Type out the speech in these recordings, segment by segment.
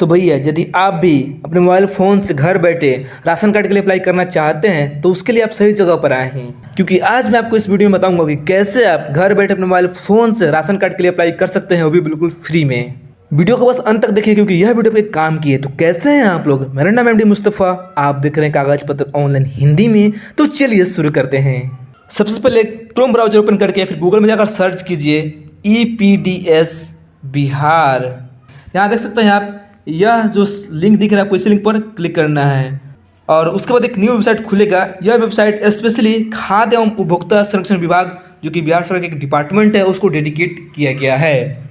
तो भैया यदि आप भी अपने मोबाइल फ़ोन से घर बैठे राशन कार्ड के लिए अप्लाई करना चाहते हैं तो उसके लिए आप सही जगह पर आए हैं, क्योंकि आज मैं आपको इस वीडियो में बताऊंगा कि कैसे आप घर बैठे अपने मोबाइल फ़ोन से राशन कार्ड के लिए अप्लाई कर सकते हैं, वो भी बिल्कुल फ्री में। वीडियो को बस अंत तक देखिए क्योंकि यह वीडियो पे काम की है। तो कैसे हैं आप लोग? मेरा नाम एमडी मुस्तफ़ा, आप देख रहे हैं कागज पत्र ऑनलाइन हिंदी में। तो चलिए शुरू करते हैं। सबसे पहले क्रोम ब्राउजर ओपन करके फिर गूगल में जाकर सर्च कीजिए EPDS बिहार। यहाँ देख सकते हैं आप, यह जो लिंक दिख रहा है आपको इसी लिंक पर क्लिक करना है और उसके बाद एक न्यू वेबसाइट खुलेगा। यह वेबसाइट स्पेशली खाद्य एवं उपभोक्ता संरक्षण विभाग, जो कि बिहार सरकार का एक डिपार्टमेंट है, उसको डेडिकेट किया गया है।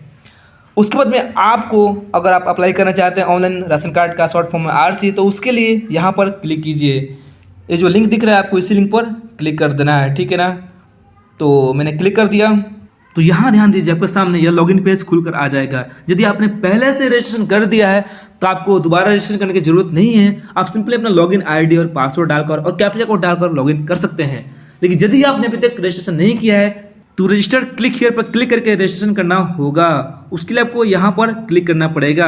उसके बाद में आपको अगर आप अप्लाई करना चाहते हैं ऑनलाइन राशन कार्ड का शॉर्ट फॉर्म में RC, तो उसके लिए यहाँ पर क्लिक कीजिए। ये जो लिंक दिख रहा है आपको इसी लिंक पर क्लिक कर देना है, ठीक है ना। तो मैंने क्लिक कर दिया। तो यहाँ ध्यान दीजिए, आपके सामने यह लॉगिन पेज खुलकर आ जाएगा। यदि आपने पहले से रजिस्ट्रेशन कर दिया है तो आपको दोबारा रजिस्ट्रेशन करने की जरूरत नहीं है। आप सिंपली अपना लॉगिन ID और पासवर्ड डालकर और कैप्चा कोड डालकर लॉगिन कर सकते हैं। लेकिन यदि आपने अभी तक रजिस्ट्रेशन नहीं किया है तो रजिस्टर क्लिक हियर पर क्लिक करके रजिस्ट्रेशन करना होगा। उसके लिए आपको यहाँ पर क्लिक करना पड़ेगा।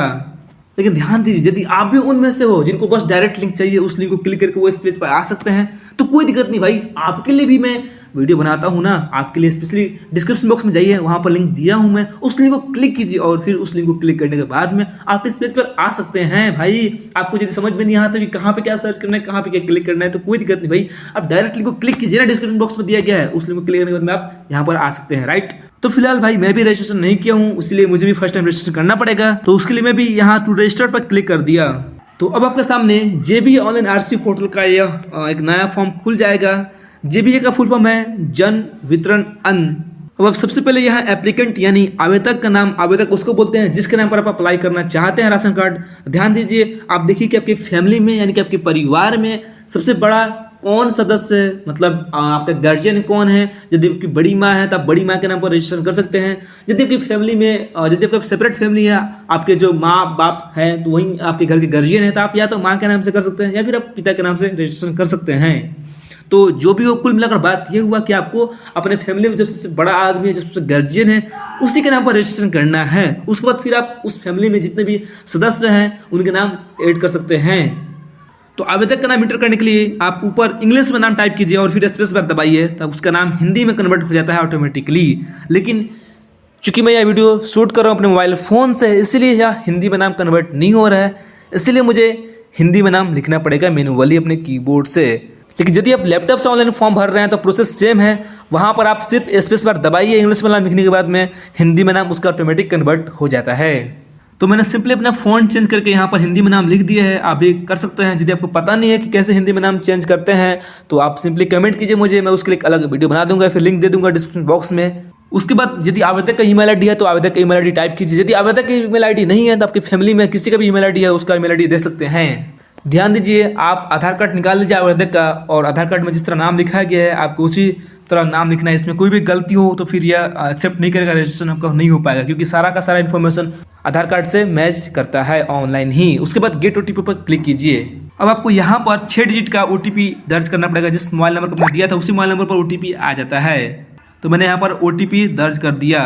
लेकिन ध्यान दीजिए, यदि आप भी उनमें से हो जिनको बस डायरेक्ट लिंक चाहिए, उस लिंक को क्लिक करके वो इस पेज पर आ सकते हैं, तो कोई दिक्कत नहीं भाई। आपके लिए भी मैं वीडियो बनाता हूँ ना, आपके लिए स्पेशली डिस्क्रिप्शन बॉक्स में जाइए, वहाँ पर लिंक दिया हूँ मैं, उस लिंक को क्लिक कीजिए और फिर उस लिंक को क्लिक करने के बाद में आप इस पेज पर आ सकते हैं। भाई आपको यदि समझ में नहीं आता कि कहाँ पे क्या सर्च करना है, कहाँ पे क्या क्लिक करना है, तो कोई दिक्कत नहीं भाई, आप डायरेक्ट लिंक को क्लिक कीजिए ना, डिस्क्रिप्शन बॉक्स में दिया गया है, उस लिंक को क्लिक करने के बाद में आप यहाँ पर आ सकते हैं, राइट। तो फिलहाल भाई मैं भी रजिस्ट्रेशन नहीं किया हूँ, इसलिए मुझे भी फर्स्ट टाइम रजिस्ट्रेशन करना पड़ेगा। तो उसके लिए मैं भी यहाँ टू रजिस्टर पर क्लिक कर दिया। तो अब आपके सामने JBA ऑनलाइन RC पोर्टल का यह एक नया फॉर्म खुल जाएगा। JBA का फुल फॉर्म है जन वितरण अन्न। अब आप सबसे पहले यहाँ एप्लीकेंट यानी आवेदक का नाम, आवेदक उसको बोलते हैं जिसके नाम पर आप अप्लाई करना चाहते हैं राशन कार्ड। ध्यान दीजिए, आप देखिए कि आपकी फैमिली में यानी कि आपके परिवार में सबसे बड़ा कौन सदस्य है, मतलब आपका गार्जियन कौन है। यदि आपकी बड़ी माँ है तो आप बड़ी माँ के नाम पर रजिस्ट्रेशन कर सकते हैं। यदि आपकी फैमिली में यदि आपका सेपरेट फैमिली है, आपके जो माँ बाप हैं तो वहीं आपके घर के गार्जियन है, तो आप या तो माँ के नाम से कर सकते हैं या फिर आप पिता के नाम से रजिस्ट्रेशन कर सकते हैं। तो जो भी हो, कुल मिलाकर बात यह हुआ कि आपको अपने फैमिली में जो सबसे बड़ा आदमी है, जो सबसे गार्जियन है, उसी के नाम पर रजिस्ट्रेशन करना है। उसके बाद फिर आप उस फैमिली में जितने भी सदस्य हैं उनके नाम ऐड कर सकते हैं। तो आवेदक का नाम इंटर करने के लिए आप ऊपर इंग्लिश में नाम टाइप कीजिए और फिर स्पेस बार दबाइए, तब उसका नाम हिंदी में कन्वर्ट हो जाता है ऑटोमेटिकली। लेकिन चूंकि मैं यह वीडियो शूट कर रहा हूँ अपने मोबाइल फ़ोन से, इसीलिए यह हिंदी में नाम कन्वर्ट नहीं हो रहा है, इसलिए मुझे हिंदी में नाम लिखना पड़ेगा मैन्युअली अपने कीबोर्ड से। लेकिन यदि आप लैपटॉप से ऑनलाइन फॉर्म भर रहे हैं तो प्रोसेस सेम है। वहाँ पर आप सिर्फ स्पेस बार दबाइए, इंग्लिश में नाम लिखने के बाद में हिंदी में नाम उसका ऑटोमेटिक कन्वर्ट हो जाता है। तो मैंने सिंपली अपना फ़ॉन्ट चेंज करके यहाँ पर हिंदी में नाम लिख दिया है। आप भी कर सकते हैं। यदि आपको पता नहीं है कि कैसे हिंदी में नाम चेंज करते हैं तो आप सिंपली कमेंट कीजिए मुझे, मैं उसके लिए एक अलग वीडियो बना दूंगा, फिर लिंक दे दूंगा डिस्क्रिप्शन बॉक्स में। उसके बाद यदि आवेदक का ईमेल ID है तो आवेदक का ईमेल ID टाइप कीजिए। यदि आवेदक का ईमेल ID नहीं है तो आपकी फैमिली में किसी का भी ईमेल ID है उसका ईमेल ID दे सकते हैं। ध्यान दीजिए, आप आधार कार्ड निकाल लीजिए आवेदक का, और आधार कार्ड में जिस तरह नाम लिखा गया है आपको उसी तरह नाम लिखना है। इसमें कोई भी गलती हो तो फिर यह एक्सेप्ट नहीं करेगा, रजिस्ट्रेशन आपका नहीं हो पाएगा, क्योंकि सारा का सारा इन्फॉर्मेशन आधार कार्ड से मैच करता है ऑनलाइन ही। उसके बाद गेट OTP पर क्लिक कीजिए। अब आपको यहाँ पर 6 डिजिट का OTP दर्ज करना पड़ेगा। जिस मोबाइल नंबर को मैंने दिया था उसी मोबाइल नंबर पर OTP आ जाता है। तो मैंने यहाँ पर OTP दर्ज कर दिया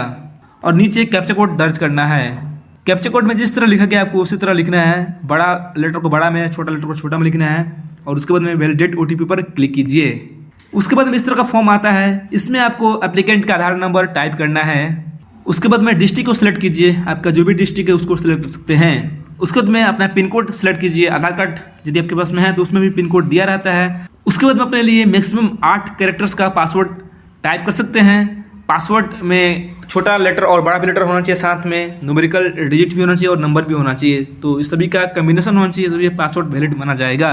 और नीचे कैप्चा कोड दर्ज करना है। कैप्चा कोड में जिस तरह लिखा गया आपको उसी तरह लिखना है। बड़ा लेटर को बड़ा में, छोटा लेटर को छोटा में लिखना है और उसके बाद में वैलिडेट OTP पर क्लिक कीजिए। उसके बाद में इस तरह का फॉर्म आता है। इसमें आपको एप्लीकेंट का आधार नंबर टाइप करना है। उसके बाद में डिस्ट्रिक्ट को सिलेक्ट कीजिए, आपका जो भी डिस्ट्रिक्ट है उसको सिलेक्ट कर सकते हैं। उसके बाद में अपना पिन कोड सिलेक्ट कीजिए। आधार कार्ड यदि आपके पास में है तो उसमें भी पिन कोड दिया रहता है। उसके बाद में अपने लिए मैक्सिमम 8 कैरेक्टर्स का पासवर्ड टाइप कर सकते हैं। पासवर्ड में छोटा लेटर और बड़ा भी लेटर होना चाहिए, साथ में न्यूमेरिकल डिजिट भी होना चाहिए और नंबर भी होना चाहिए। तो इस सभी का कम्बिनेशन होना चाहिए, तो ये पासवर्ड वैलिड माना जाएगा।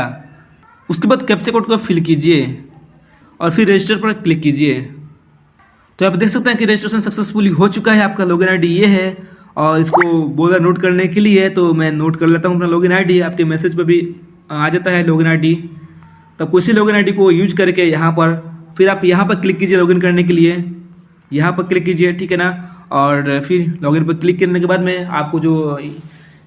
उसके बाद कैप्चा कोड को फिल कीजिए और फिर रजिस्टर पर क्लिक कीजिए। तो आप देख सकते हैं कि रजिस्ट्रेशन सक्सेसफुली हो चुका है। आपका लॉगिन ID ये है और इसको बोला नोट करने के लिए तो मैं नोट कर लेता हूँ अपना लॉगिन ID। आपके मैसेज पर भी आ जाता है लॉगिन ID। तब उसी लॉगिन ID को यूज करके यहाँ पर फिर आप यहाँ पर क्लिक कीजिए लॉगिन करने के लिए। यहाँ पर क्लिक कीजिए, ठीक है ना। और फिर लॉगिन पर क्लिक करने के बाद में आपको जो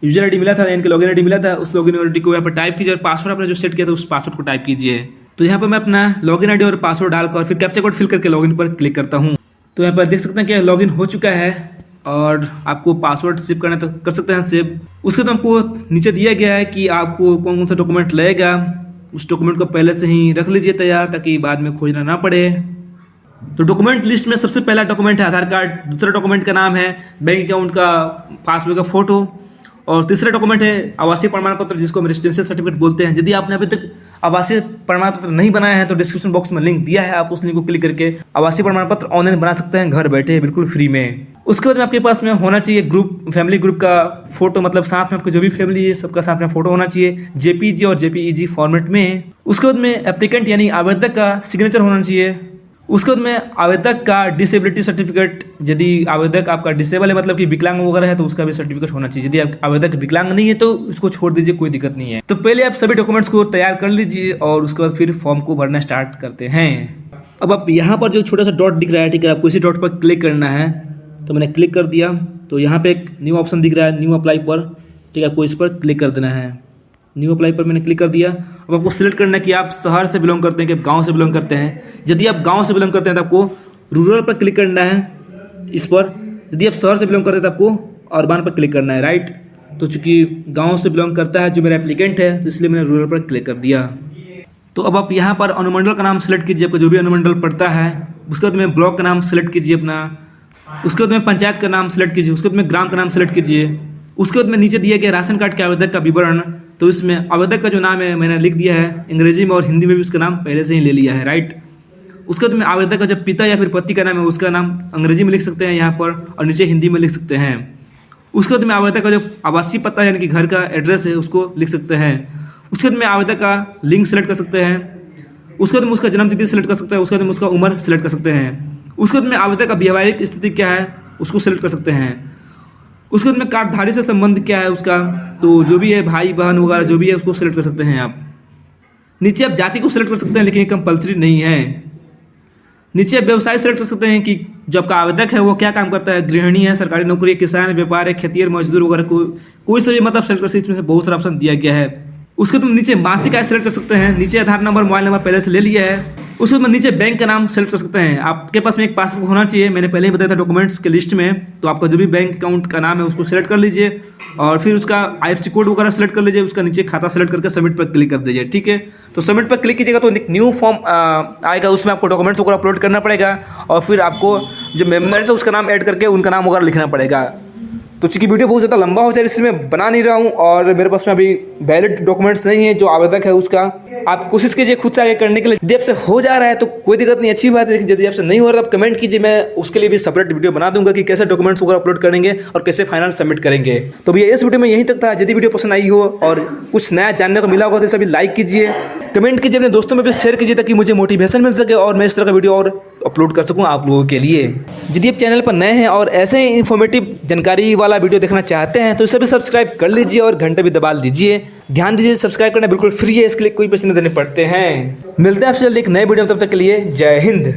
यूजर ID मिला था यानी कि लॉगिन ID मिला था उस लॉगिन ID को यहाँ पर टाइप कीजिए और पासवर्ड आपने जो सेट किया था उस पासवर्ड को टाइप कीजिए। तो यहाँ पर मैं अपना लॉगिन ID और पासवर्ड डालकर फिर कैप्चा कोड फिल करके लॉगिन पर क्लिक करता हूँ। तो यहाँ पर देख सकते हैं कि लॉगिन हो चुका है। और आपको पासवर्ड सेव करना तो कर सकते हैं सेव। उसके बाद हमको नीचे दिया गया है कि आपको कौन कौन सा डॉक्यूमेंट लगेगा। उस डॉक्यूमेंट को पहले से ही रख लीजिए तैयार, ताकि बाद में खोजना ना पड़े। तो डॉक्यूमेंट लिस्ट में सबसे पहला डॉक्यूमेंट है आधार कार्ड, दूसरा डॉक्यूमेंट का नाम है बैंक अकाउंट का पासबुक का फोटो, और तीसरा डॉक्यूमेंट है आवासीय प्रमाण पत्र, जिसको हम रेजिडेंशियल सर्टिफिकेट बोलते हैं। यदि आपने अभी तक आवासीय प्रमाण पत्र नहीं बनाया है तो डिस्क्रिप्शन बॉक्स में लिंक दिया है, आप उस लिंक को क्लिक करके आवासीय प्रमाण पत्र ऑनलाइन बना सकते हैं घर बैठे बिल्कुल फ्री में। उसके बाद में आपके पास में होना चाहिए ग्रुप, फैमिली ग्रुप का फोटो, मतलब साथ में आपके जो भी फैमिली है सबका साथ में फोटो होना चाहिए जेपीजी और जेपीईजी फॉर्मेट में। उसके बाद में एप्लीकेंट यानी आवेदक का सिग्नेचर होना चाहिए। उसके बाद में आवेदक का डिसेबिलिटी सर्टिफिकेट, यदि आवेदक आपका डिसेबल है मतलब कि विकलांग वगैरह है तो उसका भी सर्टिफिकेट होना चाहिए। यदि आप आवेदक विकलांग नहीं है तो उसको छोड़ दीजिए, कोई दिक्कत नहीं है। तो पहले आप सभी डॉक्यूमेंट्स को तैयार कर लीजिए और उसके बाद फिर फॉर्म को भरना स्टार्ट करते हैं। अब आप यहाँ पर जो छोटा सा डॉट दिख रहा है, ठीक है, आपको इसी डॉट पर क्लिक करना है। तो मैंने क्लिक कर दिया तो यहाँ पे एक न्यू ऑप्शन दिख रहा है, न्यू अप्लाई पर, ठीक है, आपको इस पर क्लिक कर देना है। न्यू अप्लाई पर मैंने क्लिक कर दिया। अब आपको सिलेक्ट करना है कि आप शहर से बिलोंग करते हैं कि आप गांव से बिलोंग करते हैं। यदि आप गांव से बिलोंग करते हैं तो आपको रूरल पर क्लिक करना है इस पर। यदि आप शहर से बिलोंग करते हैं तो आपको अर्बन पर क्लिक करना है, राइट। तो चूंकि गांव से बिलोंग करता है जो मेरा एप्लीकेंट है, तो इसलिए मैंने रूरल पर क्लिक कर दिया। तो अब आप यहाँ पर अनुमंडल का नाम सेलेक्ट कीजिए, आपका जो भी अनुमंडल पड़ता है। उसके बाद में ब्लॉक का नाम सेलेक्ट कीजिए अपना। उसके बाद में पंचायत का नाम सेलेक्ट कीजिए। उसके बाद में ग्राम का नाम सेलेक्ट कीजिए। उसके बाद में नीचे दिया गया राशन कार्ड के आवेदक का विवरण, तो इसमें आवेदक का जो नाम है मैंने लिख दिया है अंग्रेजी में, और हिंदी में भी उसका नाम पहले से ही ले लिया है, राइट। उसके बाद में आवेदक का जब पिता या फिर पति का नाम है उसका नाम अंग्रेजी में लिख सकते हैं यहाँ पर, और नीचे हिंदी में लिख सकते हैं। उसके बाद में आवेदक का जो आवासीय पता यानी कि घर का एड्रेस है उसको लिख सकते हैं। उसके बाद में आवेदक का लिंग सेलेक्ट कर सकते हैं। उसके बाद में उसका जन्म तिथि सेलेक्ट कर सकते हैं। उसके बाद में उसका उम्र सेलेक्ट कर सकते हैं। उसके बाद में आवेदक का वैवाहिक स्थिति क्या है उसको सेलेक्ट कर सकते हैं। उसके बाद में कार्डधारी से संबंध क्या है उसका, तो जो भी है भाई बहन वगैरह जो भी है उसको सेलेक्ट कर सकते हैं आप। नीचे आप जाति को सेलेक्ट कर सकते हैं, लेकिन ये कंपलसरी नहीं है। नीचे आप व्यवसाय सेलेक्ट कर सकते हैं कि जो आपका आवेदक है वो क्या काम करता है, गृहिणी है, सरकारी नौकरी है, किसान है, व्यापार है, खेतिहर, मजदूर वगैरह कोई सा भी मतलब सेलेक्ट कर सकते हैं। इसमें से बहुत सारा ऑप्शन दिया गया है। उसके बाद नीचे मासिक आय सेलेक्ट कर सकते हैं। नीचे आधार नंबर मोबाइल नंबर पहले से ले लिया है। उसके बाद नीचे बैंक का नाम सेलेक्ट कर सकते हैं। आपके पास में एक पासबुक होना चाहिए, मैंने पहले ही बताया था डॉक्यूमेंट्स के लिस्ट में। तो आपका जो भी बैंक अकाउंट का नाम है उसको सेलेक्ट कर लीजिए, और फिर उसका IFSC कोड वगैरह सेलेक्ट कर लीजिए। उसका नीचे खाता सेलेक्ट करके सबमिट पर क्लिक कर दीजिए, ठीक है। तो सबमिट पर क्लिक कीजिएगा तो एक न्यू फॉर्म आएगा, उसमें आपको डॉक्यूमेंट्स वगैरह अपलोड करना पड़ेगा, और फिर आपको जो मेम्बर्स है उसका नाम ऐड करके उनका नाम वगैरह लिखना पड़ेगा। तो चूंकि वीडियो बहुत ज़्यादा लंबा हो जाए इसलिए मैं बना नहीं रहा हूँ, और मेरे पास में अभी वैलिड डॉक्यूमेंट्स नहीं है जो आवेदक है उसका। आप कोशिश कीजिए खुद से आगे करने के लिए। यदि आपसे हो जा रहा है तो कोई दिक्कत नहीं, अच्छी बात है। लेकिन यदि आपसे नहीं हो रहा है तो आप कमेंट कीजिए, मैं उसके लिए भी सेपरेट वीडियो बना दूंगा कि कैसे डॉक्यूमेंट्स वगैरह अपलोड करेंगे और कैसे फाइनल सबमिट करेंगे। तो भैया इस वीडियो में यहीं तक था। यदि वीडियो पसंद आई हो और कुछ नया जानने को मिला होगा तो सभी लाइक कीजिए, कमेंट कीजिए, अपने दोस्तों में भी शेयर कीजिए, ताकि मुझे मोटिवेशन मिल सके और मैं इस तरह का वीडियो और अपलोड कर सकूं आप लोगों के लिए। यदि आप चैनल पर नए हैं और ऐसे ही इन्फॉर्मेटिव जानकारी वाला वीडियो देखना चाहते हैं तो इसे भी सब्सक्राइब कर लीजिए और घंटे भी दबा दीजिए। ध्यान दीजिए सब्सक्राइब करना बिल्कुल फ्री है, इसके लिए कोई पैसे नहीं देने पड़ते हैं। मिलते हैं आपसे जल्दी एक नए वीडियो में, तब तक के लिए जय हिंद।